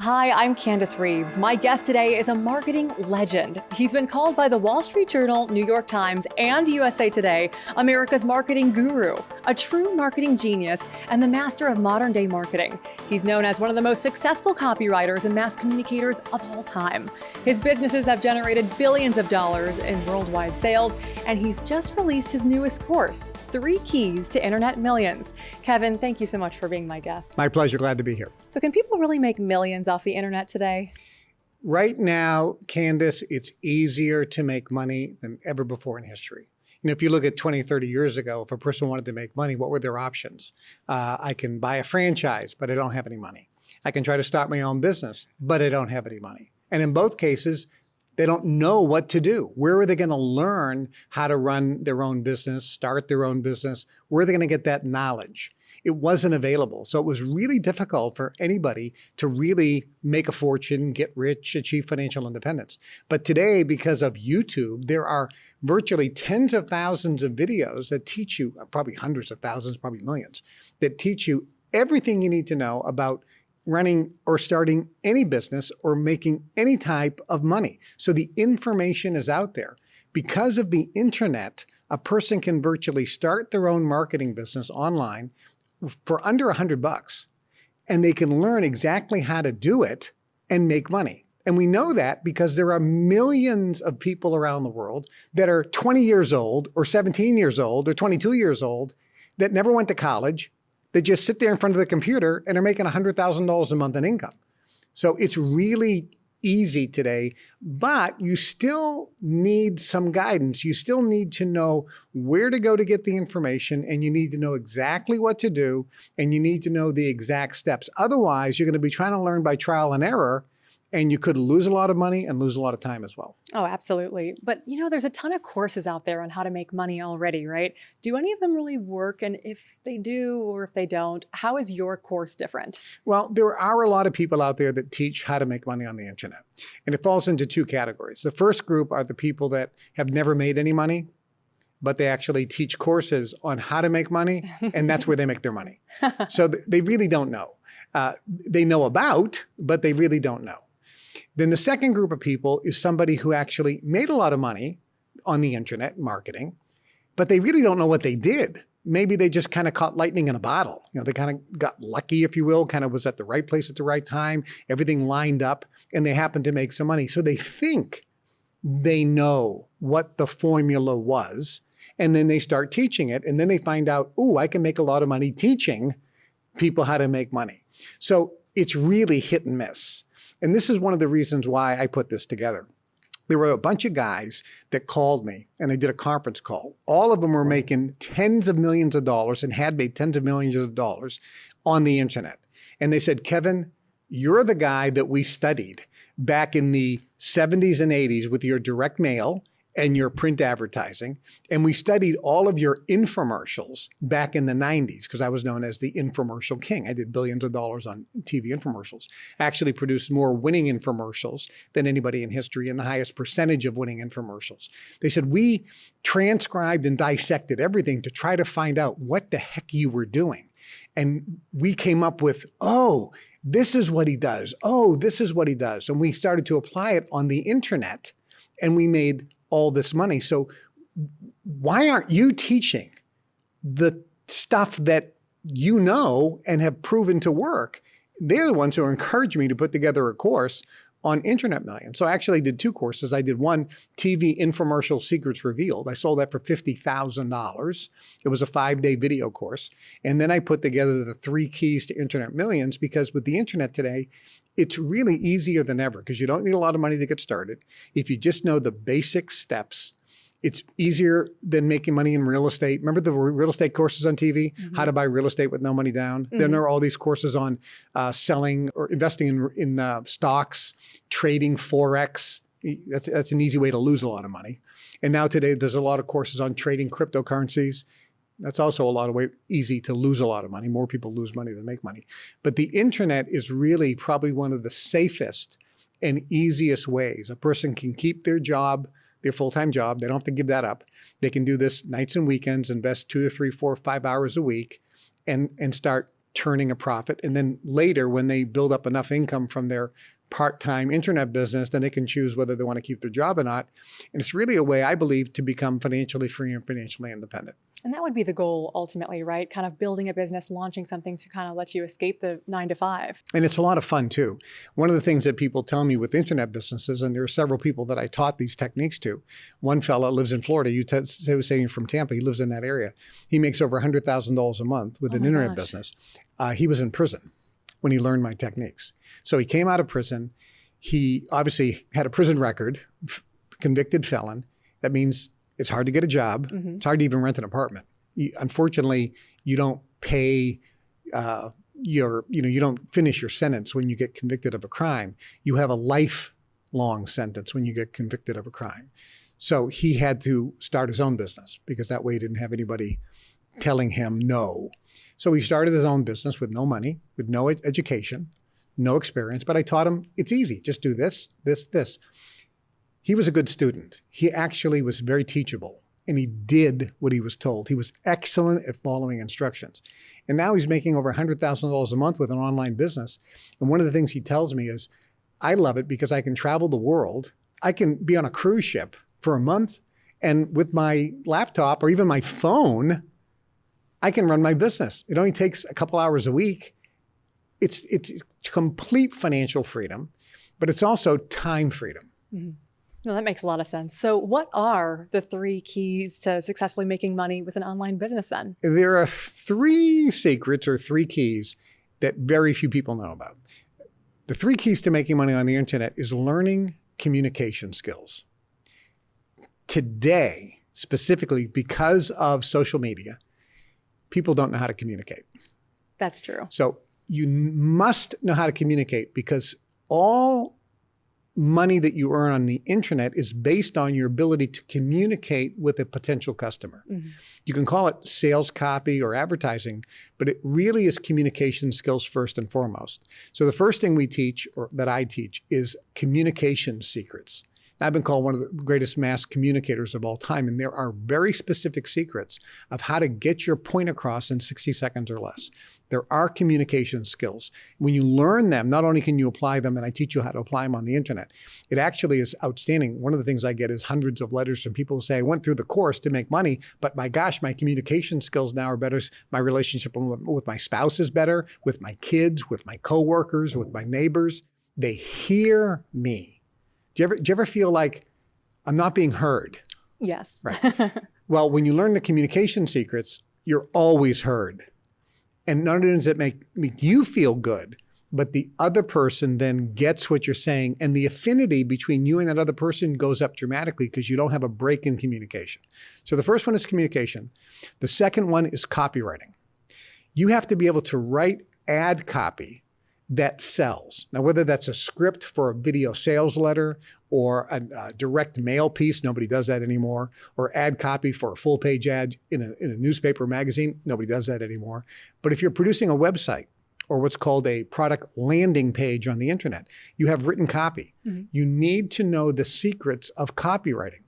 Hi, I'm Candice Reaves. My guest today is a marketing legend. He's been called by the Wall Street Journal, New York Times, and USA Today America's marketing guru, a true marketing genius, and the master of modern-day marketing. He's known as one of the most successful copywriters and mass communicators of all time. His businesses have generated billions of dollars in worldwide sales, and he's just released his newest course, 3 Keys to Internet Millions. Kevin, thank you so much for being my guest. My pleasure. Glad to be here. So can people really make millions off the internet today? Right now, Candice, it's easier to make money than ever before in history. You know, if you look at 20, 30 years ago, if a person wanted to make money, what were their options? I can buy a franchise, but I don't have any money. I can try to start my own business, but I don't have any money. And in both cases, they don't know what to do. Where are they going to learn how to run their own business, start their own business? Where are they going to get that knowledge? It wasn't available. So it was really difficult for anybody to really make a fortune, get rich, achieve financial independence. But today, because of YouTube, there are virtually tens of thousands of videos that teach you, probably hundreds of thousands, probably millions, that teach you everything you need to know about running or starting any business or making any type of money. So the information is out there. Because of the internet, a person can virtually start their own marketing business online for under $100, and they can learn exactly how to do it and make money. And we know that because there are millions of people around the world that are 20 years old or 17 years old or 22 years old that never went to college, that just sit there in front of the computer and are making $100,000 a month in income. So it's really easy today, but you still need some guidance. You still need to know where to go to get the information, and you need to know exactly what to do, and you need to know the exact steps. Otherwise, you're going to be trying to learn by trial and error, and you could lose a lot of money and lose a lot of time as well. Oh, absolutely. But you know, there's a ton of courses out there on how to make money already, right? Do any of them really work? And if they do, or if they don't, how is your course different? Well, there are a lot of people out there that teach how to make money on the internet. And it falls into 2 categories. The first group are the people that have never made any money, but they actually teach courses on how to make money, and that's where they make their money. So they really don't know. They know about, but they really don't know. Then the second group of people is somebody who actually made a lot of money on the internet marketing, but they really don't know what they did. Maybe they just kind of caught lightning in a bottle. You know, they kind of got lucky, if you will, kind of was at the right place at the right time, everything lined up, and they happened to make some money. So they think they know what the formula was, and then they start teaching it, and then they find out, oh, I can make a lot of money teaching people how to make money. So it's really hit and miss. And this is one of the reasons why I put this together. There were a bunch of guys that called me, and they did a conference call. All of them were making tens of millions of dollars and had made tens of millions of dollars on the internet. And they said, Kevin, you're the guy that we studied back in the 70s and 80s with your direct mail and your print advertising. And we studied all of your infomercials back in the 90s, because I was known as the infomercial king. I did billions of dollars on TV infomercials. I actually produced more winning infomercials than anybody in history, and the highest percentage of winning infomercials. They said, we transcribed and dissected everything to try to find out what the heck you were doing. And we came up with, oh, this is what he does. Oh, this is what he does. And we started to apply it on the internet, and we made all this money. So why aren't you teaching the stuff that you know and have proven to work? They're the ones who are encouraging me to put together a course on Internet Millions. So I actually did 2 courses. I did one, TV Infomercial Secrets Revealed. I sold that for $50,000. It was a 5-day video course. And then I put together the 3 Keys to Internet Millions, because with the internet today, it's really easier than ever, because you don't need a lot of money to get started. If you just know the basic steps, it's easier than making money in real estate. Remember the real estate courses on TV? Mm-hmm. How to buy real estate with no money down? Mm-hmm. Then there are all these courses on selling or investing in stocks, trading Forex. That's an easy way to lose a lot of money. And now today, there's a lot of courses on trading cryptocurrencies. That's also a lot of way easy to lose a lot of money. More people lose money than make money. But the internet is really probably one of the safest and easiest ways. A person can keep their job, their full-time job. They don't have to give that up. They can do this nights and weekends, invest 2 to 3, 4, 5 hours a week, and start turning a profit. And then later, when they build up enough income from their part-time internet business, then they can choose whether they want to keep their job or not. And it's really a way, I believe, to become financially free and financially independent. And that would be the goal ultimately, right? Kind of building a business, launching something to kind of let you escape the 9 to 5. And it's a lot of fun too. One of the things that people tell me with internet businesses, and there are several people that I taught these techniques to. One fella lives in Florida. He was saying from Tampa. He lives in that area. He makes over $100,000 a month with an internet business. He was in prison when he learned my techniques. So he came out of prison. He obviously had a prison record, convicted felon. That means it's hard to get a job. It's hard to even rent an apartment. Unfortunately, you don't pay you don't finish your sentence when you get convicted of a crime. You have a lifelong sentence when you get convicted of a crime. So he had to start his own business because that way he didn't have anybody telling him no. So he started his own business with no money, with no education, no experience. But I taught him, it's easy. Just do this, this, this. He was a good student. He actually was very teachable, and he did what he was told. He was excellent at following instructions. And now he's making over $100,000 a month with an online business. And one of the things he tells me is, I love it because I can travel the world. I can be on a cruise ship for a month, and with my laptop or even my phone, I can run my business. It only takes a couple hours a week. It's complete financial freedom, but it's also time freedom. No, that makes a lot of sense. So what are the 3 keys to successfully making money with an online business then? There are 3 secrets or 3 keys that very few people know about. The 3 keys to making money on the internet is learning communication skills. Today, specifically because of social media, people don't know how to communicate. That's true. So you must know how to communicate because all money that you earn on the internet is based on your ability to communicate with a potential customer. You can call it sales copy or advertising, but it really is communication skills first and foremost. So the first thing we teach, or that I teach, is communication secrets. I've been called one of the greatest mass communicators of all time, and there are very specific secrets of how to get your point across in 60 seconds or less. There are communication skills. When you learn them, not only can you apply them, and I teach you how to apply them on the internet, it actually is outstanding. One of the things I get is hundreds of letters from people who say, I went through the course to make money, but my gosh, my communication skills now are better. My relationship with my spouse is better, with my kids, with my coworkers, with my neighbors. They hear me. Do you ever feel like I'm not being heard? Yes. Right. Well, when you learn the communication secrets, you're always heard. And not only does it make you feel good, but the other person then gets what you're saying. And the affinity between you and that other person goes up dramatically because you don't have a break in communication. So the first one is communication. The second one is copywriting. You have to be able to write ad copy that sells. Now, whether that's a script for a video sales letter or a direct mail piece, nobody does that anymore, or ad copy for a full page ad in a newspaper or magazine, nobody does that anymore. But if you're producing a website or what's called a product landing page on the internet, you have written copy. You need to know the secrets of copywriting.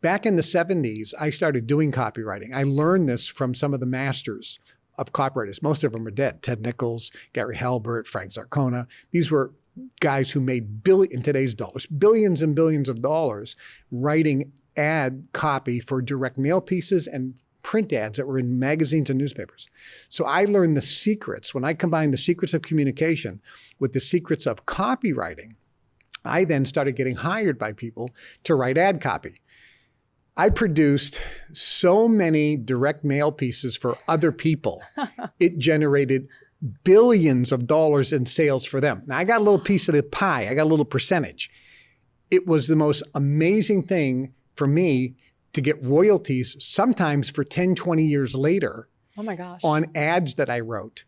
Back in the 70s, I started doing copywriting. I learned this from some of the masters of copywriters. Most of them are dead. Ted Nichols, Gary Halbert, Frank Zarcona. These were guys who made in today's dollars, billions and billions of dollars writing ad copy for direct mail pieces and print ads that were in magazines and newspapers. So I learned the secrets. When I combined the secrets of communication with the secrets of copywriting, I then started getting hired by people to write ad copy. I produced so many direct mail pieces for other people. It generated billions of dollars in sales for them. Now, I got a little piece of the pie. I got a little percentage. It was the most amazing thing for me to get royalties, sometimes for 10, 20 years later. Oh my gosh. On ads that I wrote.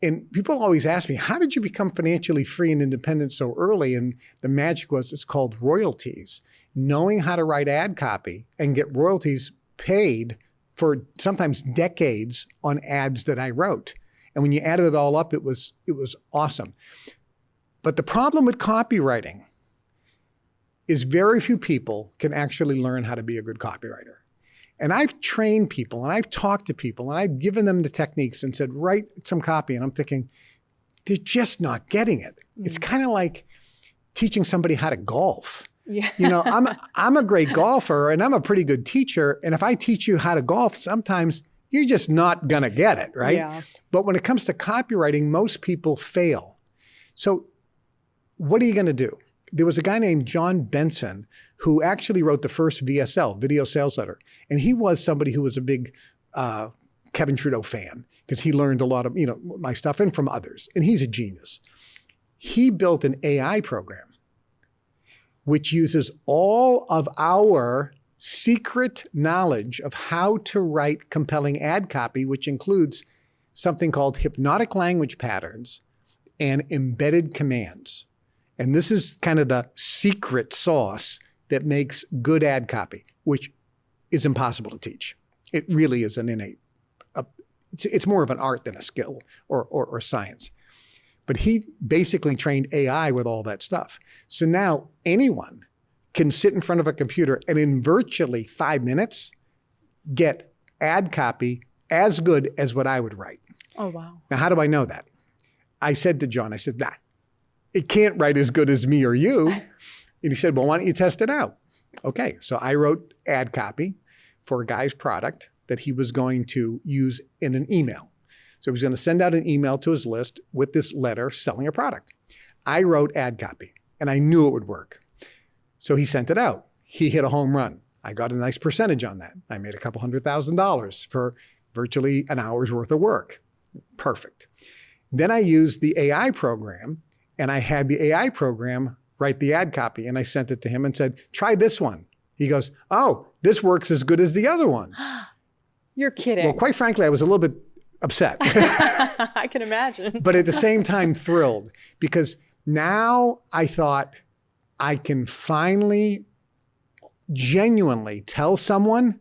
And people always ask me, how did you become financially free and independent so early? And the magic was, it's called royalties. Knowing how to write ad copy and get royalties paid for sometimes decades on ads that I wrote. And when you added it all up, it was awesome. But the problem with copywriting is very few people can actually learn how to be a good copywriter. And I've trained people and I've talked to people and I've given them the techniques and said, write some copy. And I'm thinking, they're just not getting it. It's kind of like teaching somebody how to golf. Yeah. You know, I'm a great golfer and I'm a pretty good teacher. And if I teach you how to golf, sometimes you're just not going to get it, right? Yeah. But when it comes to copywriting, most people fail. So what are you going to do? There was a guy named John Benson who actually wrote the first VSL, video sales letter. And he was somebody who was a big KEVIN TRUDEAU fan because he learned a lot of, my stuff and from others. And he's a genius. He built an AI program which uses all of our secret knowledge of how to write compelling ad copy, which includes something called hypnotic language patterns and embedded commands. And this is kind of the secret sauce that makes good ad copy, which is impossible to teach. It really is an innate, it's more of an art than a skill or science. But he basically trained AI with all that stuff. So now anyone can sit in front of a computer and in virtually 5 minutes get ad copy as good as what I would write. Oh, wow. Now, how do I know that? I said to John, nah, it can't write as good as me or you. And he said, well, why don't you test it out? Okay, so I wrote ad copy for a guy's product that he was going to use in an email. So he was going to send out an email to his list with this letter selling a product. I wrote ad copy and I knew it would work. So he sent it out. He hit a home run. I got a nice percentage on that. I made a couple $100,000 for virtually an hour's worth of work. Perfect. Then I used the AI program and I had the AI program write the ad copy and I sent it to him and said, try this one. He goes, oh, this works as good as the other one. You're kidding. Well, quite frankly, I was a little bit upset. I can imagine. But at the same time, thrilled because now I thought I can finally genuinely tell someone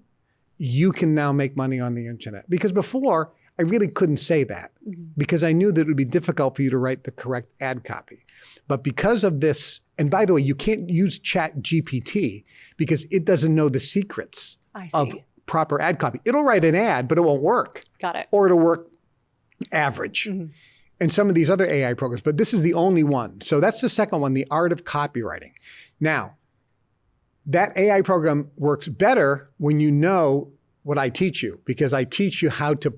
you can now make money on the internet. Because before, I really couldn't say that because I knew that it would be difficult for you to write the correct ad copy. But because of this, and by the way, you can't use Chat GPT because it doesn't know the secrets of proper ad copy. It'll write an ad, but it won't work. Got it. Or it'll work average. And some of these other AI programs, but this is the only one. So that's the second one, the art of copywriting. Now, that AI program works better when you know what I teach you, because I teach you how to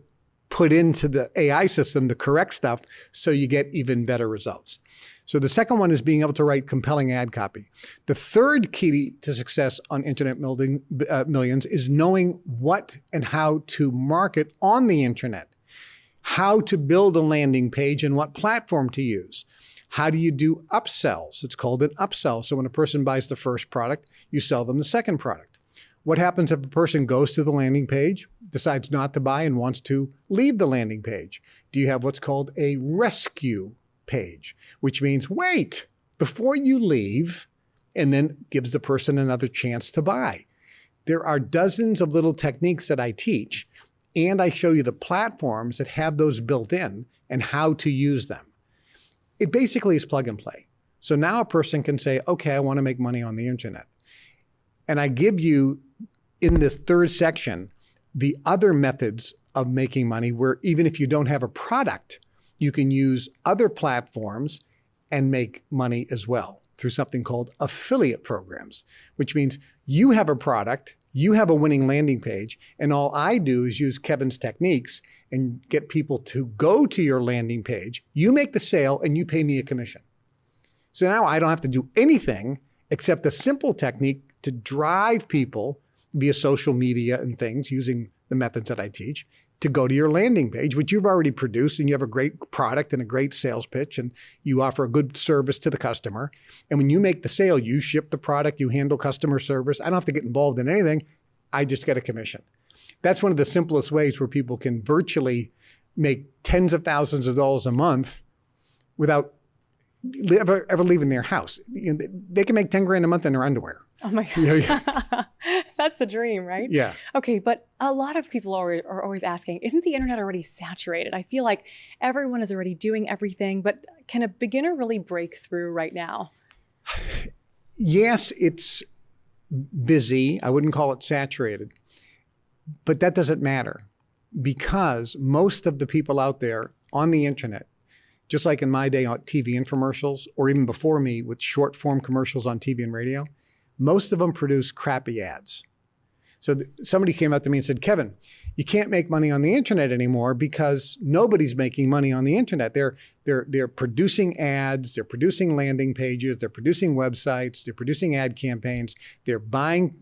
put into the AI system the correct stuff so you get even better results. So the second one is being able to write compelling ad copy. The third key to success on Internet Millions is knowing what and how to market on the internet, how to build a landing page and what platform to use. How do you do upsells? It's called an upsell. So when a person buys the first product, you sell them the second product. What happens if a person goes to the landing page, decides not to buy and wants to leave the landing page? Do you have what's called a rescue page, which means wait before you leave and then gives the person another chance to buy. There are dozens of little techniques that I teach, and I show you the platforms that have those built in and how to use them. It basically is plug and play. So now a person can say, okay, I want to make money on the internet. And I give you in this third section the other methods of making money where even if you don't have a product, you can use other platforms and make money as well through something called affiliate programs, which means you have a product, you have a winning landing page, and all I do is use Kevin's techniques and get people to go to your landing page. You make the sale and you pay me a commission. So now I don't have to do anything except a simple technique to drive people via social media and things using the methods that I teach to go to your landing page, which you've already produced, and you have a great product and a great sales pitch, and you offer a good service to the customer. And when you make the sale, you ship the product, you handle customer service. I don't have to get involved in anything. I just get a commission. That's one of the simplest ways where people can virtually make tens of thousands of dollars a month without ever leaving their house. They can make 10 grand a month in their underwear. Oh my gosh. That's the dream, right? Yeah. Okay, but a lot of people are always asking, isn't the internet already saturated? I feel like everyone is already doing everything, but can a beginner really break through right now? Yes, it's busy. I wouldn't call it saturated. But that doesn't matter because most of the people out there on the internet, just like in my day on TV infomercials, or even before me with short form commercials on TV and radio, most of them produce crappy ads. So somebody came up to me and said, Kevin, you can't make money on the internet anymore because nobody's making money on the internet. They're producing ads, they're producing landing pages, they're producing websites, they're producing ad campaigns, they're buying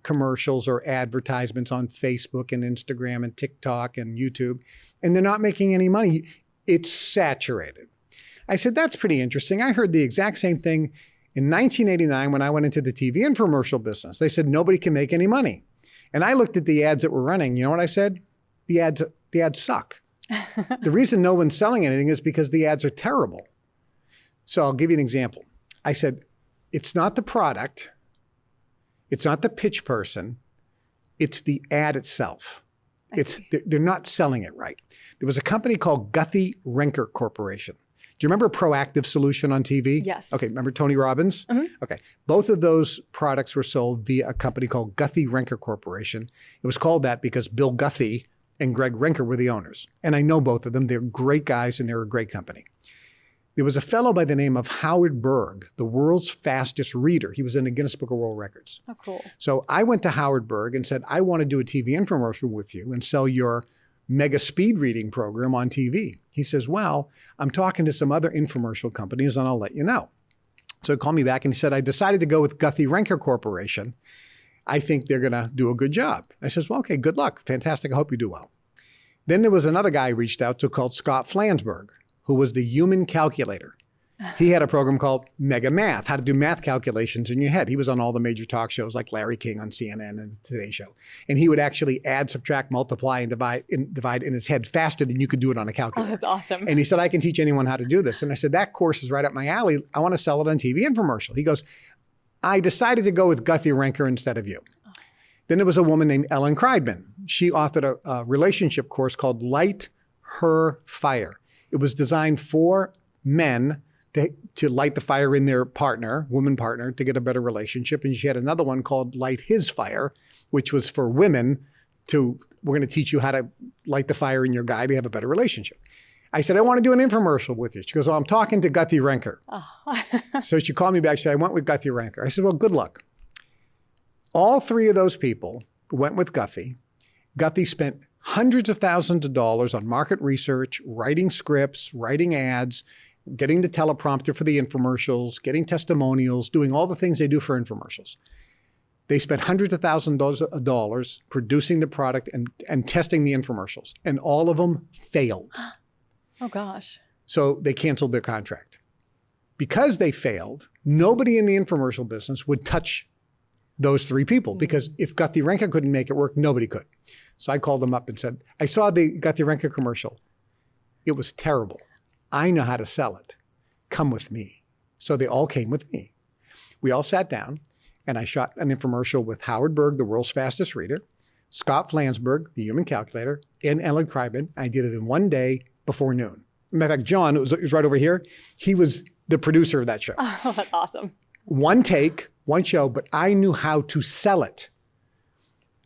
commercials or advertisements on Facebook and Instagram and TikTok and YouTube, and they're not making any money. It's saturated. I said, that's pretty interesting. I heard the exact same thing in 1989 when I went into the TV infomercial business. They said nobody can make any money. And I looked at the ads that were running. You know what I said? The ads suck. The reason no one's selling anything is because the ads are terrible. So I'll give you an example. I said, it's not the product. It's not the pitch person. It's the ad itself. They're not selling it right. There was a company called Guthy-Renker Corporation. Do you remember Proactive Solution on TV? Yes. Okay, remember Tony Robbins? Mm-hmm. Okay. Both of those products were sold via a company called Guthy-Renker Corporation. It was called that because Bill Guthy and Greg Renker were the owners. And I know both of them. They're great guys and they're a great company. There was a fellow by the name of Howard Berg, the world's fastest reader. He was in the Guinness Book of World Records. Oh, cool. So I went to Howard Berg and said, I want to do a TV infomercial with you and sell your mega speed reading program on TV. He says, well, I'm talking to some other infomercial companies and I'll let you know. So he called me back and he said, I decided to go with Guthy-Renker Corporation. I think they're going to do a good job. I says, well, okay, good luck. Fantastic. I hope you do well. Then there was another guy I reached out to called Scott Flansburgh, who was the human calculator. He had a program called Mega Math, how to do math calculations in your head. He was on all the major talk shows like Larry King on CNN and the Today Show. And he would actually add, subtract, multiply, and divide in his head faster than you could do it on a calculator. Oh, that's awesome. And he said, I can teach anyone how to do this. And I said, that course is right up my alley. I want to sell it on TV infomercial. He goes, I decided to go with Guthy-Renker instead of you. Then there was a woman named Ellen Kreidman. She authored a relationship course called Light Her Fire. It was designed for men to light the fire in their partner, woman partner, to get a better relationship. And she had another one called Light His Fire, which was for women we're going to teach you how to light the fire in your guy to have a better relationship. I said, I want to do an infomercial with you. She goes, well, I'm talking to Guthy-Renker. Oh. So she called me back. She said, I went with Guthy-Renker. I said, well, good luck. All three of those people went with Guthy. Guthy spent hundreds of thousands of dollars on market research, writing scripts, writing ads, getting the teleprompter for the infomercials, getting testimonials, doing all the things they do for infomercials. They spent hundreds of thousands of dollars producing the product and testing the infomercials, and all of them failed. Oh, gosh. So they canceled their contract. Because they failed, nobody in the infomercial business would touch those three people, because if Guthy-Renker couldn't make it work, nobody could. So I called them up and said, I saw the Guthy-Renker commercial. It was terrible. I know how to sell it. Come with me. So they all came with me. We all sat down and I shot an infomercial with Howard Berg, the world's fastest reader, Scott Flansburgh, the human calculator, and Ellen Kreidman. I did it in one day before noon. Matter of fact, John, it was right over here. He was the producer of that show. Oh, that's awesome. One take, one show, but I knew how to sell it.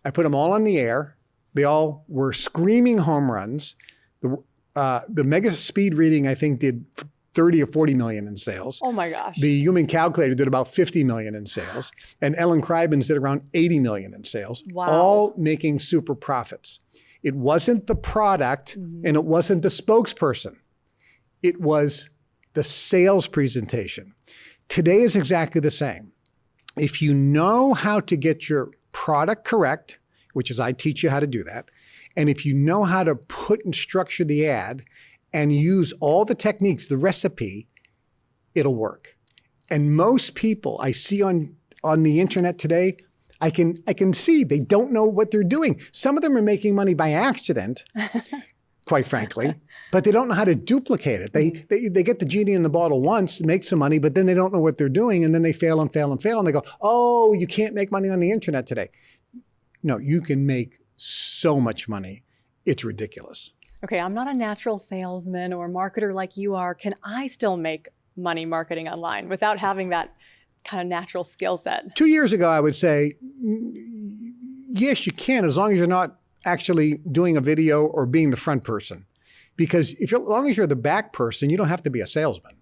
I put them all on the air. They all were screaming home runs. The mega speed reading, I think, did 30 or 40 million in sales. Oh my gosh. The human calculator did about 50 million in sales. And Ellen Kreidman's did around 80 million in sales. Wow. All making super profits. It wasn't the product and it wasn't the spokesperson. It was the sales presentation. Today is exactly the same. If you know how to get your product correct, which is I teach you how to do that, and if you know how to put and structure the ad and use all the techniques, the recipe, it'll work. And most people I see on the internet today, I can see they don't know what they're doing. Some of them are making money by accident, quite frankly, but they don't know how to duplicate it. They get the genie in the bottle once, make some money, but then they don't know what they're doing, and then they fail and fail and fail, and they go, oh, you can't make money on the internet today. No, you can make so much money. It's ridiculous. Okay, I'm not a natural salesman or marketer like you are. Can I still make money marketing online without having that kind of natural skill set? 2 years ago, I would say Yes, you can, as long as you're not actually doing a video or being the front person. Because as long as you're the back person, you don't have to be a salesman.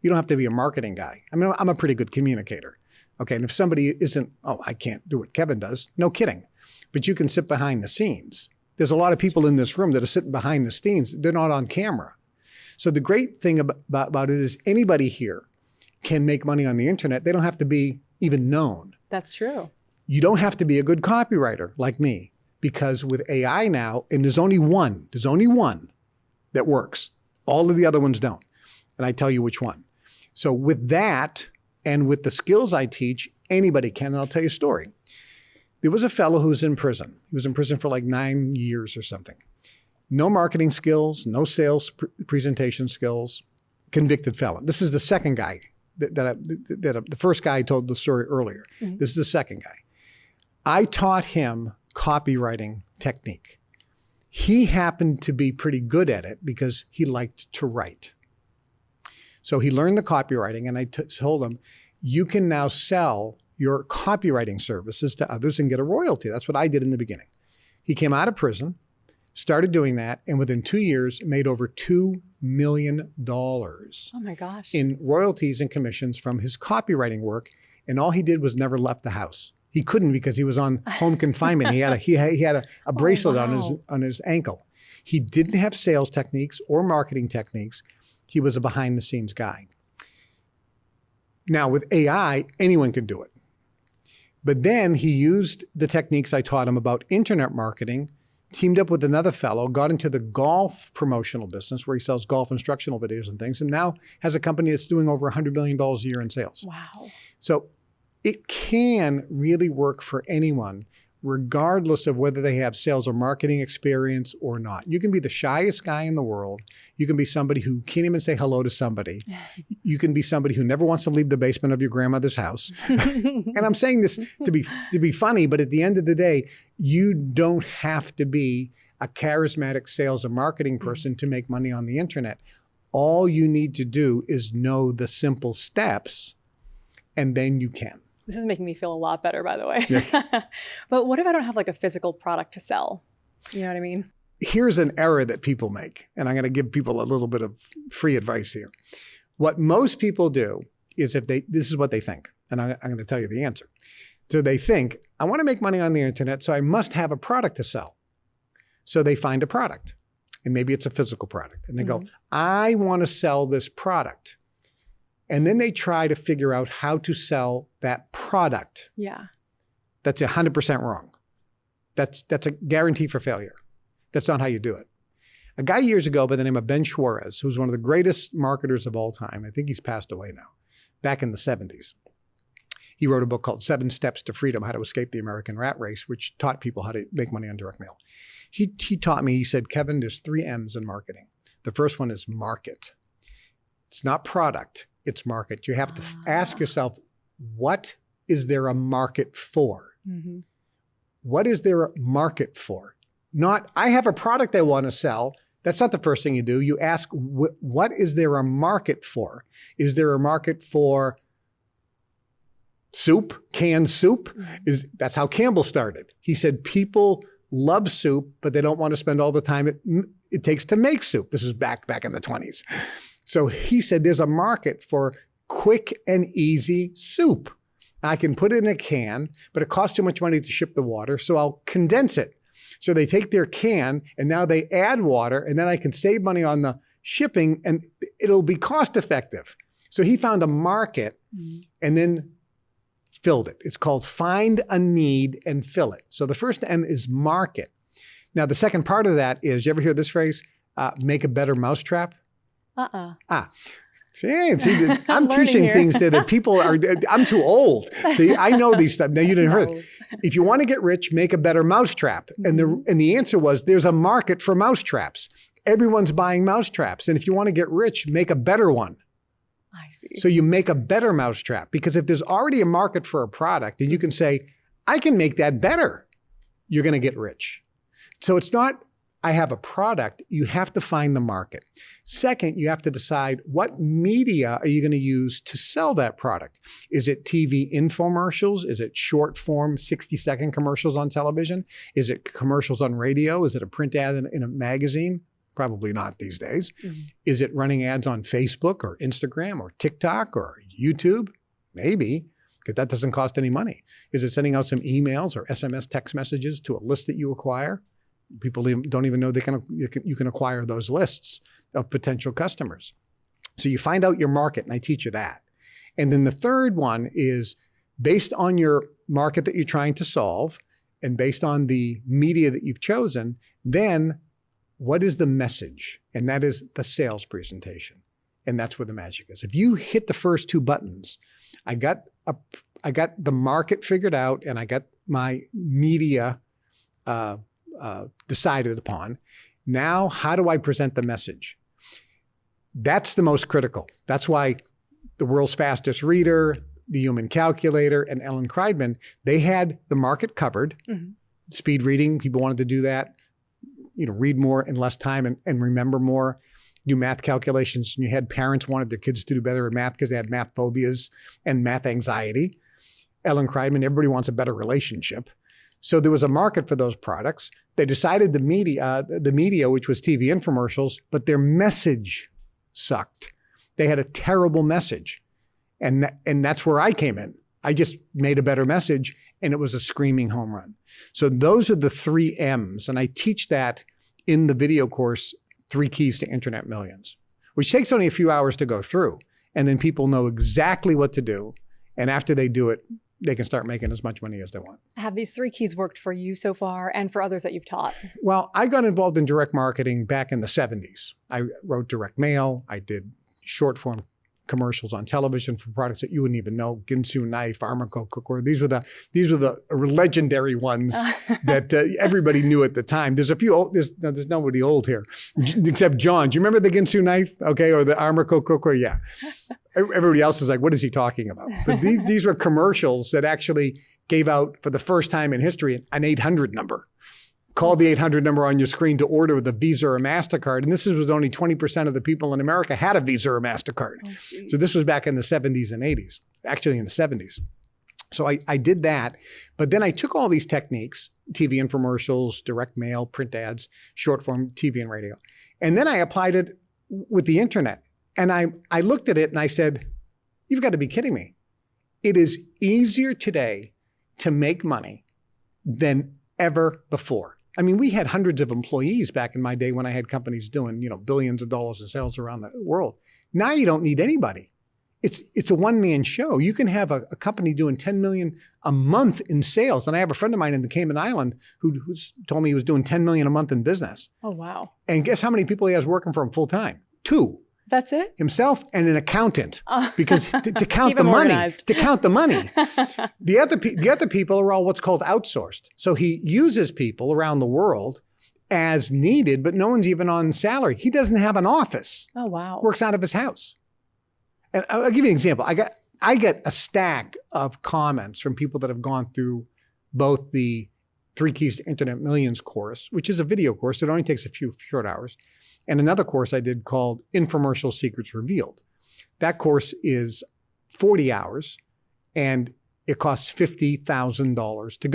You don't have to be a marketing guy. I mean, I'm a pretty good communicator. Okay, and if somebody isn't, oh, I can't do what Kevin does, no kidding. But you can sit behind the scenes. There's a lot of people in this room that are sitting behind the scenes. They're not on camera. So the great thing about it is anybody here can make money on the internet. They don't have to be even known. That's true. You don't have to be a good copywriter like me, because with AI now, and there's only one that works. All of the other ones don't. And I tell you which one. So with that, and with the skills I teach, anybody can. And I'll tell you a story. There was a fellow who was in prison. He was in prison for like 9 years or something. No marketing skills, no sales presentation skills, convicted felon. This is the second guy the first guy I told the story earlier. Mm-hmm. This is the second guy. I taught him copywriting technique. He happened to be pretty good at it because he liked to write. So he learned the copywriting, and I told him, you can now sell your copywriting services to others and get a royalty. That's what I did in the beginning. He came out of prison, started doing that, and within 2 years made over $2 million oh my gosh. in royalties and commissions from his copywriting work. And all he did was never left the house. He couldn't because he was on home confinement. He had a bracelet on his ankle. He didn't have sales techniques or marketing techniques. He was a behind the scenes guy. Now with AI, anyone could do it. But then he used the techniques I taught him about internet marketing, teamed up with another fellow, got into the golf promotional business where he sells golf instructional videos and things, and now has a company that's doing over $100 million a year in sales. Wow. So it can really work for anyone, regardless of whether they have sales or marketing experience or not. You can be the shyest guy in the world. You can be somebody who can't even say hello to somebody. You can be somebody who never wants to leave the basement of your grandmother's house. And I'm saying this to be funny, but at the end of the day, you don't have to be a charismatic sales or marketing person to make money on the internet. All you need to do is know the simple steps, and then you can. This is making me feel a lot better, by the way. Yeah. But what if I don't have like a physical product to sell? You know what I mean? Here's an error that people make, and I'm going to give people a little bit of free advice here. What most people do is this is what they think, and I'm going to tell you the answer. So they think, I want to make money on the internet, so I must have a product to sell. So they find a product, and maybe it's a physical product, and they go, I want to sell this product. And then they try to figure out how to sell that product. Yeah. That's 100% wrong. That's a guarantee for failure. That's not how you do it. A guy years ago by the name of Ben Schwartz, who's one of the greatest marketers of all time, I think he's passed away now, back in the 70s. He wrote a book called 7 Steps to Freedom, How to Escape the American Rat Race, which taught people how to make money on direct mail. He taught me, he said, Kevin, there's 3 M's in marketing. The first one is market. It's not product. It's market. You have to ask yourself, what is there a market for? Mm-hmm. What is there a market for? Not, I have a product I want to sell. That's not the first thing you do. You ask, what is there a market for? Is there a market for soup, canned soup? Mm-hmm. That's how Campbell started. He said, people love soup, but they don't want to spend all the time it takes to make soup. This was back in the 20s. So he said, there's a market for quick and easy soup. I can put it in a can, but it costs too much money to ship the water, so I'll condense it. So they take their can, and now they add water, and then I can save money on the shipping, and it'll be cost effective. So he found a market and then filled it. It's called find a need and fill it. So the first M is market. Now, the second part of that is, you ever hear this phrase, make a better mousetrap? See, I'm teaching here. things that people are, I'm too old. See, I know these stuff. Now, you didn't hear it. If you want to get rich, make a better mousetrap. Mm-hmm. And the answer was, there's a market for mousetraps. Everyone's buying mousetraps. And if you want to get rich, make a better one. I see. So you make a better mousetrap, because if there's already a market for a product and you can say, I can make that better, you're going to get rich. So it's not I have a product, you have to find the market. Second, you have to decide what media are you going to use to sell that product. Is it TV infomercials? Is it short form 60-second commercials on television? Is it commercials on radio? Is it a print ad in a magazine? Probably not these days. Mm-hmm. Is it running ads on Facebook or Instagram or TikTok or YouTube? Maybe, because that doesn't cost any money. Is it sending out some emails or SMS text messages to a list that you acquire? People don't even know you can acquire those lists of potential customers. So you find out your market, and I teach you that. And then the third one is based on your market that you're trying to solve and based on the media that you've chosen, then what is the message? And that is the sales presentation. And that's where the magic is. If you hit the first two buttons, I got the market figured out and I got my media decided upon. Now, how do I present the message? That's the most critical. That's why the world's fastest reader, the human calculator, and Ellen Kreidman, they had the market covered. Mm-hmm. Speed reading, people wanted to do that. Read more in less time and remember more. Do math calculations. And you had parents wanted their kids to do better at math because they had math phobias and math anxiety. Ellen Kreidman, everybody wants a better relationship. So there was a market for those products. They decided the media, which was TV infomercials, but their message sucked. They had a terrible message. And that's where I came in. I just made a better message and it was a screaming home run. So those are the 3 M's. And I teach that in the video course, 3 Keys to Internet Millions, which takes only a few hours to go through. And then people know exactly what to do. And after they do it, they can start making as much money as they want. Have these 3 keys worked for you so far and for others that you've taught? Well, I got involved in direct marketing back in the 70s. I wrote direct mail. I did short form commercials on television for products that you wouldn't even know. Ginsu knife, Armco cookware. These were the legendary ones that everybody knew at the time. There's a few old, there's nobody old here except John. Do you remember the Ginsu knife? Okay. Or the Armco cookware? Yeah. Everybody else is like, what is he talking about? But these were commercials that actually gave out for the first time in history an 800 number. Call the 800 number on your screen to order with a Visa or MasterCard. And this was only 20% of the people in America had a Visa or MasterCard. Oh, so this was back in the 70s and 80s, actually in the 70s. So I did that. But then I took all these techniques, TV infomercials, direct mail, print ads, short form TV and radio. And then I applied it with the internet. And I looked at it and I said, you've got to be kidding me. It is easier today to make money than ever before. I mean, we had hundreds of employees back in my day when I had companies doing, billions of dollars in sales around the world. Now you don't need anybody. It's a one-man show. You can have a company doing $10 million a month in sales. And I have a friend of mine in the Cayman Island who told me he was doing $10 million a month in business. Oh, wow. And guess how many people he has working for him full time? 2. That's it? Himself and an accountant, because to count the money, the other people are all what's called outsourced. So he uses people around the world as needed, but no one's even on salary. He doesn't have an office. Oh, wow. Works out of his house. And I'll give you an example. I get a stack of comments from people that have gone through both the 3 Keys to Internet Millions course, which is a video course. It only takes a few short hours. And another course I did called Infomercial Secrets Revealed. That course is 40 hours and it costs $50,000 to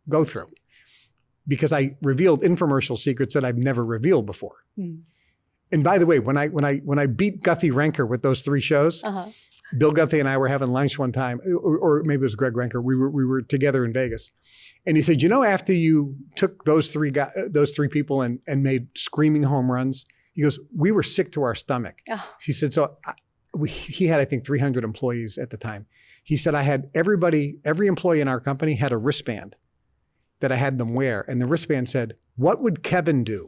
go through, because I revealed infomercial secrets that I've never revealed before. Hmm. And by the way, when I beat Guthrie Renker with those 3 shows, Bill Guthrie and I were having lunch one time, or maybe it was Greg Renker. We were together in Vegas, and he said, after you took those 3 people and made screaming home runs, he goes, we were sick to our stomach. Oh. He said, he had, I think, 300 employees at the time. He said, I had every employee in our company had a wristband that I had them wear. And the wristband said, what would Kevin do?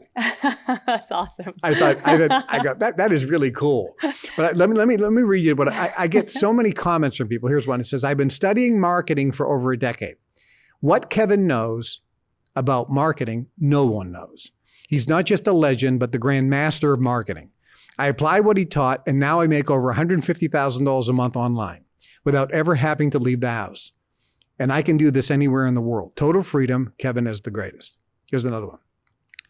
That's awesome. I got that is really cool. But let me read you what I get so many comments from people. Here's one. It says, I've been studying marketing for over a decade. What Kevin knows about marketing, no one knows. He's not just a legend, but the grand master of marketing. I apply what he taught, and now I make over $150,000 a month online without ever having to leave the house. And I can do this anywhere in the world. Total freedom. Kevin is the greatest. Here's another one.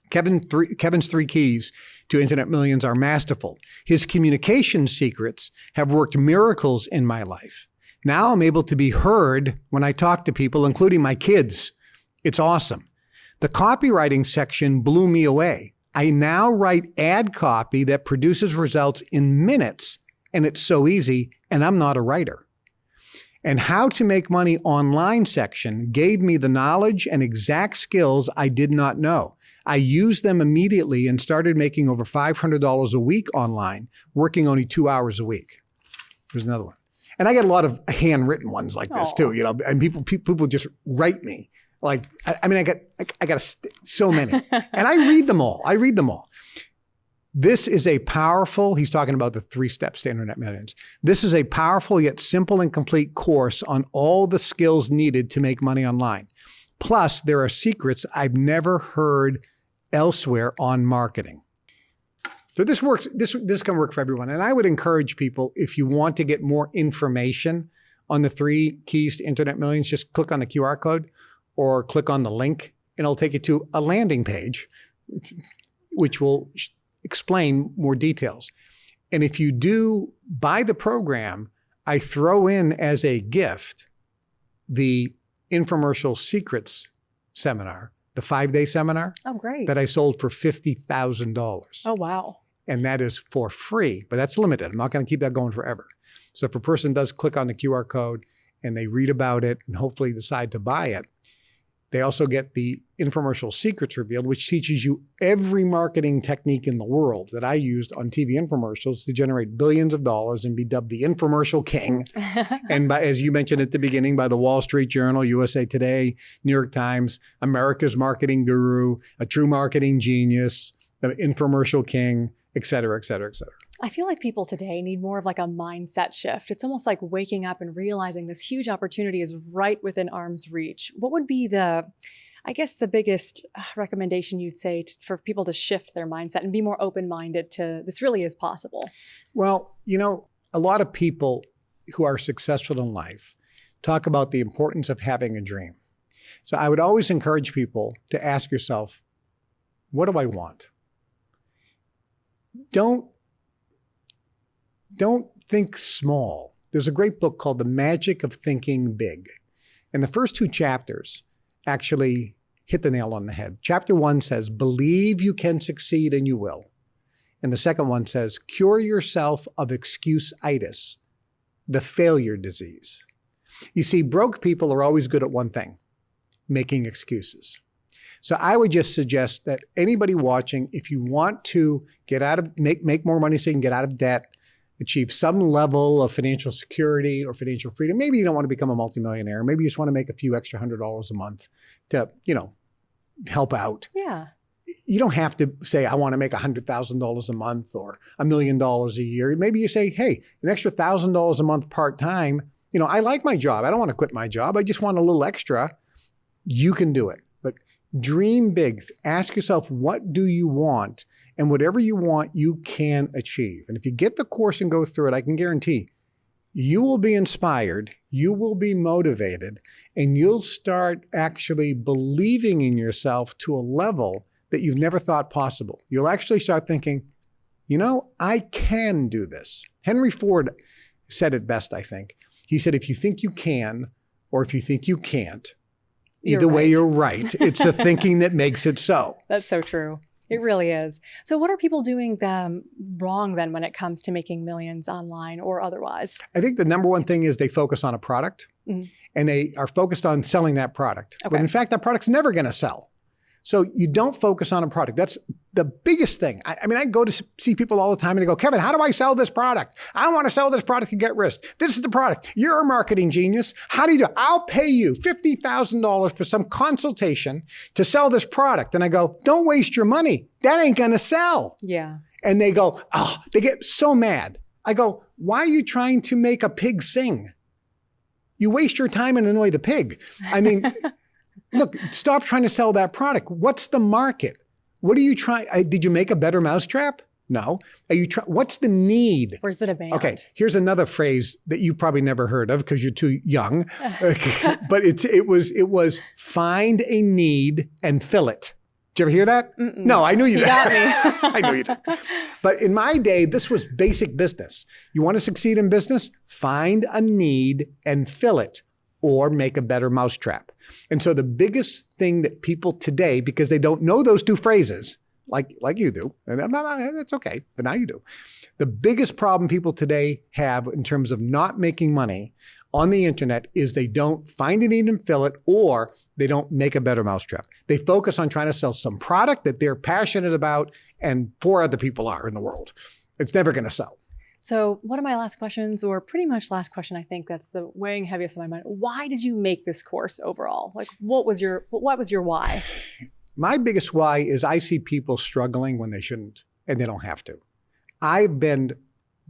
Kevin's 3 keys to internet millions are masterful. His communication secrets have worked miracles in my life. Now I'm able to be heard when I talk to people, including my kids. It's awesome. The copywriting section blew me away. I now write ad copy that produces results in minutes, and it's so easy, and I'm not a writer. And how to make money online section gave me the knowledge and exact skills I did not know. I used them immediately and started making over $500 a week online, working only 2 hours a week. Here's another one. And I get a lot of handwritten ones like this too, and people just write me. Like, I got so many, and I read them all. This is a powerful, he's talking about the 3 steps to internet millions. This is a powerful yet simple and complete course on all the skills needed to make money online. Plus, there are secrets I've never heard elsewhere on marketing. So this works, this can work for everyone. And I would encourage people, if you want to get more information on the 3 keys to internet millions, just click on the QR code or click on the link, and it'll take you to a landing page, which will explain more details. And if you do buy the program, I throw in as a gift the infomercial secrets seminar, the 5-day seminar. Oh, great. That I sold for $50,000. Oh, wow. And that is for free, but that's limited. I'm not going to keep that going forever. So if a person does click on the QR code and they read about it and hopefully decide to buy it, they also get the infomercial secrets revealed, which teaches you every marketing technique in the world that I used on TV infomercials to generate billions of dollars and be dubbed the infomercial king. And as you mentioned at the beginning, by the Wall Street Journal, USA Today, New York Times, America's marketing guru, a true marketing genius, the infomercial king, et cetera, et cetera, et cetera. I feel like people today need more of like a mindset shift. It's almost like waking up and realizing this huge opportunity is right within arm's reach. What would be the biggest recommendation you'd say for people to shift their mindset and be more open-minded to this really is possible? Well, a lot of people who are successful in life talk about the importance of having a dream. So I would always encourage people to ask yourself, what do I want? Don't think small. There's a great book called The Magic of Thinking Big. And the first 2 chapters actually hit the nail on the head. Chapter 1 says, believe you can succeed and you will. And the second one says, cure yourself of excuse-itis, the failure disease. You see, broke people are always good at one thing, making excuses. So I would just suggest that anybody watching, if you want to get out of, make more money so you can get out of debt, achieve some level of financial security or financial freedom. Maybe you don't want to become a multimillionaire. Maybe you just want to make a few extra $100 a month to, help out. Yeah. You don't have to say, I want to make $100,000 a month or $1 million a year. Maybe you say, hey, an extra $1,000 a month part-time. I like my job. I don't want to quit my job. I just want a little extra. You can do it. But dream big. Ask yourself, what do you want? And whatever you want, you can achieve. And if you get the course and go through it, I can guarantee you will be inspired, you will be motivated, and you'll start actually believing in yourself to a level that you've never thought possible. You'll actually start thinking, I can do this. Henry Ford said it best, I think. He said, if you think you can, or if you think you can't, either way, you're right. It's the thinking that makes it so. That's so true. It really is. So what are people doing wrong then when it comes to making millions online or otherwise? I think the number one thing is they focus on a product and they are focused on selling that product. Okay. But in fact, that product's never going to sell. So you don't focus on a product. That's the biggest thing. I go to see people all the time and they go, Kevin, how do I sell this product? I want to sell this product to get rich. This is the product. You're a marketing genius. How do you do it? I'll pay you $50,000 for some consultation to sell this product. And I go, don't waste your money. That ain't going to sell. Yeah. And they go, they get so mad. I go, why are you trying to make a pig sing? You waste your time and annoy the pig. Look, stop trying to sell that product. What's the market? What are you trying? Did you make a better mousetrap? No. What's the need? Where's the demand? Okay, here's another phrase that you've probably never heard of because you're too young. But it was find a need and fill it. Did you ever hear that? Mm-mm. No, I knew you He did. got me. I knew you did. But in my day, this was basic business. You want to succeed in business? Find a need and fill it, or make a better mousetrap. And so the biggest thing that people today, because they don't know those two phrases, like you do, and that's okay, but now you do. The biggest problem people today have in terms of not making money on the internet is they don't find a need and fill it, or they don't make a better mousetrap. They focus on trying to sell some product that they're passionate about and 4 other people are in the world. It's never going to sell. So one of my last questions, or pretty much last question, I think that's the weighing heaviest on my mind. Why did you make this course overall? Like, what was your why? My biggest why is I see people struggling when they shouldn't, and they don't have to.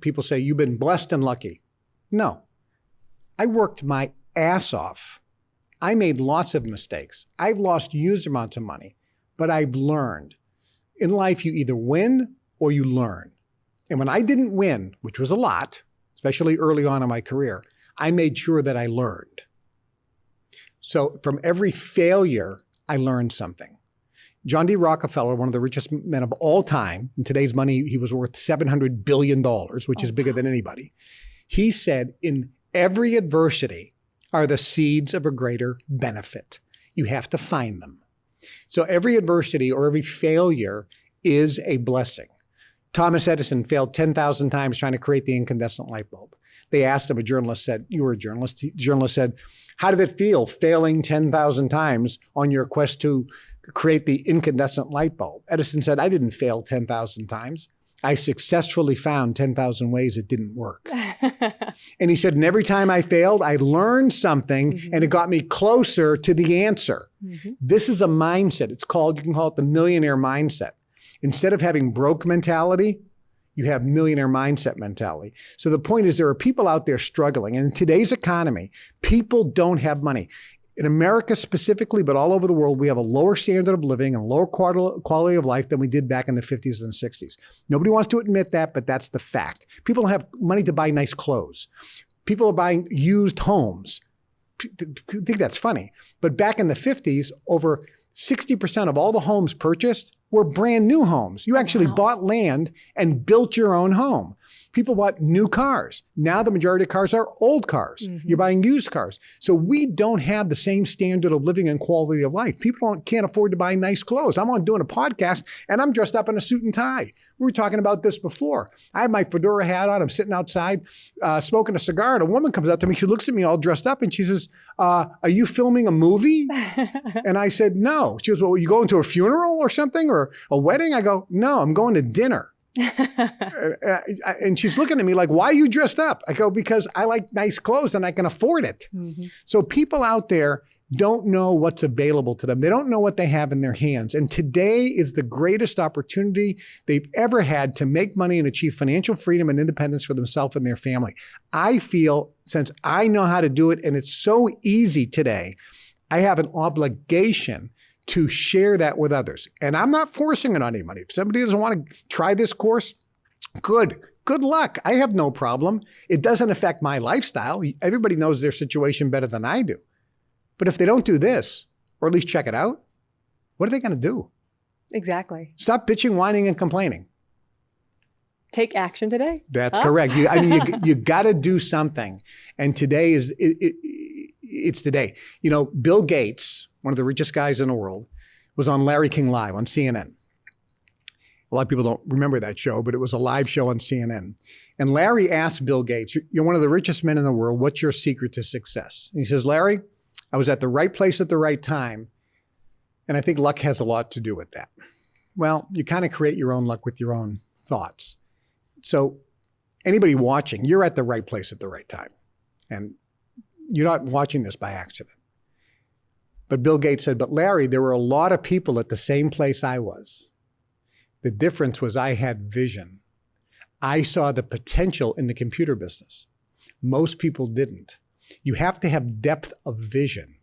People say, you've been blessed and lucky. No, I worked my ass off. I made lots of mistakes. I've lost huge amounts of money, but I've learned. In life, you either win or you learn. And when I didn't win, which was a lot, especially early on in my career, I made sure that I learned. So from every failure, I learned something. John D. Rockefeller, one of the richest men of all time, in today's money, he was worth $700 billion, which is bigger than anybody. He said, in every adversity are the seeds of a greater benefit. You have to find them. So every adversity or every failure is a blessing. Thomas Edison failed 10,000 times trying to create the incandescent light bulb. They asked him, a journalist said, you were a journalist. The journalist said, how did it feel failing 10,000 times on your quest to create the incandescent light bulb? Edison said, I didn't fail 10,000 times. I successfully found 10,000 ways it didn't work. And he said, and every time I failed, I learned something and it got me closer to the answer. This is a mindset. You can call it the millionaire mindset. Instead of having broke mentality, you have millionaire mindset mentality. So the point is there are people out there struggling. And in today's economy, people don't have money. In America specifically, but all over the world, we have a lower standard of living and a lower quality of life than we did back in the 50s and 60s. Nobody wants to admit that, but that's the fact. People don't have money to buy nice clothes. People are buying used homes. I think that's funny. But back in the 50s, over 60% of all the homes purchased were brand new homes. You actually bought land and built your own home. People bought new cars. Now the majority of cars are old cars. You're buying used cars. So we don't have the same standard of living and quality of life. People can't afford to buy nice clothes. I'm on doing a podcast and I'm dressed up in a suit and tie. We were talking about this before. I have my fedora hat on. I'm sitting outside smoking a cigar, and a woman comes up to me. She looks at me all dressed up and she says, are you filming a movie? And I said, no. She goes, well, are you going to a funeral or something or a wedding? I go, no, I'm going to dinner. And she's looking at me like, why are you dressed up? I go, because I like nice clothes and I can afford it. So people out there don't know what's available to them. They don't know what they have in their hands. And today is the greatest opportunity they've ever had to make money and achieve financial freedom and independence for themselves and their family. I feel, since I know how to do it and it's so easy today, I have an obligation to share that with others. And I'm not forcing it on anybody. If somebody doesn't want to try this course, good luck. I have no problem. It doesn't affect my lifestyle. Everybody knows their situation better than I do. But if they don't do this, or at least check it out, what are they going to do? Exactly. Stop bitching, whining, and complaining. Take action today. That's correct. You got to do something. And today it's today. You know, Bill Gates, one of the richest guys in the world, was on Larry King Live on CNN. A lot of people don't remember that show, but it was a live show on CNN. And Larry asked Bill Gates, you're one of the richest men in the world. What's your secret to success? And he says, Larry, I was at the right place at the right time. And I think luck has a lot to do with that. Well, you kind of create your own luck with your own thoughts. So anybody watching, you're at the right place at the right time. And you're not watching this by accident. But Bill Gates said, but Larry, there were a lot of people at the same place I was. The difference was I had vision. I saw the potential in the computer business. Most people didn't. You have to have depth of vision.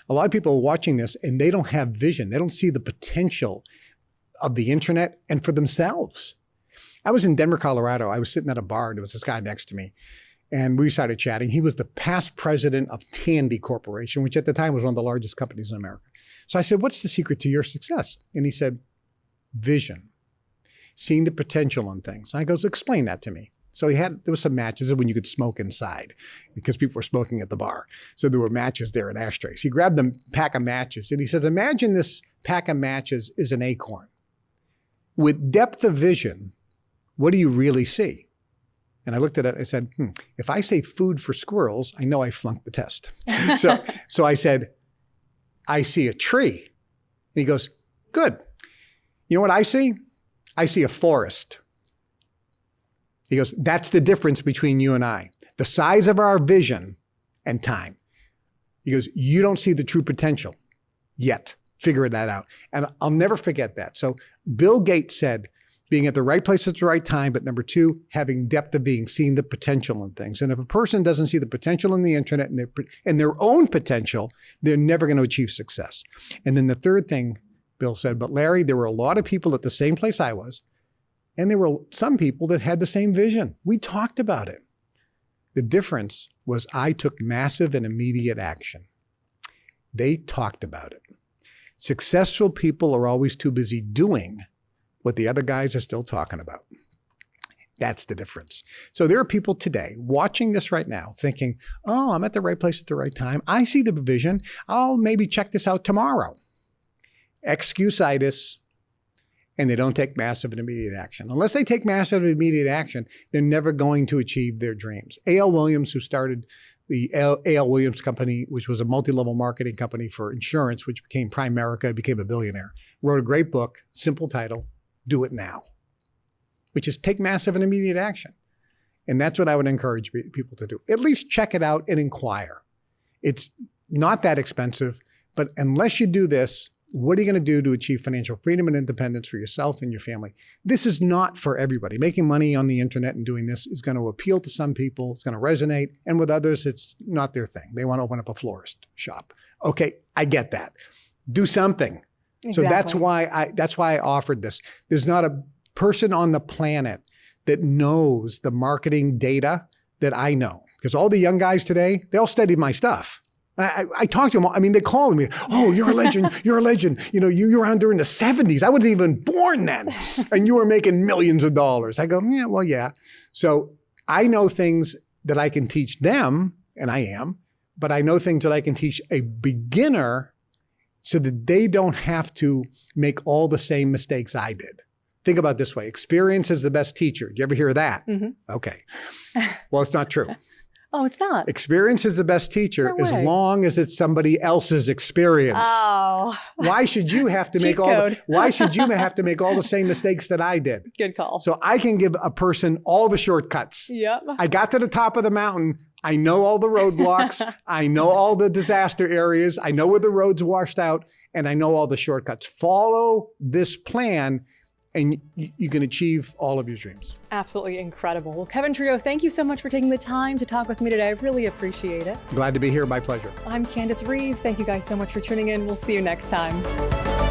A lot of people are watching this and they don't have vision. They don't see the potential of the internet and for themselves. I was in Denver, Colorado. I was sitting at a bar and there was this guy next to me. And we started chatting. He was the past president of Tandy Corporation, which at the time was one of the largest companies in America. So I said, what's the secret to your success? And he said, vision, seeing the potential in things. And I goes, explain that to me. So there was some matches when you could smoke inside because people were smoking at the bar. So there were matches there and ashtrays. He grabbed a pack of matches and he says, imagine this pack of matches is an acorn. With depth of vision, what do you really see? And I looked at it and I said, if I say food for squirrels, I know I flunked the test. So I said, I see a tree. And he goes, good. You know what I see? I see a forest. He goes, that's the difference between you and I. The size of our vision and time. He goes, you don't see the true potential yet. Figure that out. And I'll never forget that. So Bill Gates said, being at the right place at the right time, but number two, having depth of being, seeing the potential in things. And if a person doesn't see the potential in the internet and their own potential, they're never going to achieve success. And then the third thing Bill said, but Larry, there were a lot of people at the same place I was, and there were some people that had the same vision. We talked about it. The difference was I took massive and immediate action. They talked about it. Successful people are always too busy doing what the other guys are still talking about. That's the difference. So there are people today watching this right now thinking, oh, I'm at the right place at the right time. I see the vision. I'll maybe check this out tomorrow. Excuse-itis, and they don't take massive and immediate action. Unless they take massive and immediate action, they're never going to achieve their dreams. A.L. Williams, who started the A.L. Williams Company, which was a multi-level marketing company for insurance, which became Primerica, became a billionaire, wrote a great book, simple title, Do It Now, which is take massive and immediate action. And that's what I would encourage people to do. At least check it out and inquire. It's not that expensive, but unless you do this, what are you going to do to achieve financial freedom and independence for yourself and your family? This is not for everybody. Making money on the internet and doing this is going to appeal to some people. It's going to resonate. And with others, it's not their thing. They want to open up a florist shop. Okay, I get that. Do something. Exactly. So that's why I offered this. There's not a person on the planet that knows the marketing data that I know. Because all the young guys today, they all studied my stuff. I talked to them. I mean, they called me, oh, you're a legend. You're a legend. You know, you were around during the 70s. I wasn't even born then. And you were making millions of dollars. I go, yeah, well, yeah. So I know things that I can teach them, and I am, but I know things that I can teach a beginner so that they don't have to make all the same mistakes I did. Think about it this way. Experience is the best teacher. Do you ever hear that? Mm-hmm. Okay. Well, it's not true. Oh, it's not. Experience is the best teacher as long as it's somebody else's experience. Oh. Why should you have to make why should you have to make all the same mistakes that I did? Good call. So I can give a person all the shortcuts. Yep. I got to the top of the mountain. I know all the roadblocks. I know all the disaster areas. I know where the roads washed out, and I know all the shortcuts. Follow this plan, and you can achieve all of your dreams. Absolutely incredible. Well, KEVIN TRUDEAU, thank you so much for taking the time to talk with me today. I really appreciate it. Glad to be here. My pleasure. I'm Candice Reaves. Thank you guys so much for tuning in. We'll see you next time.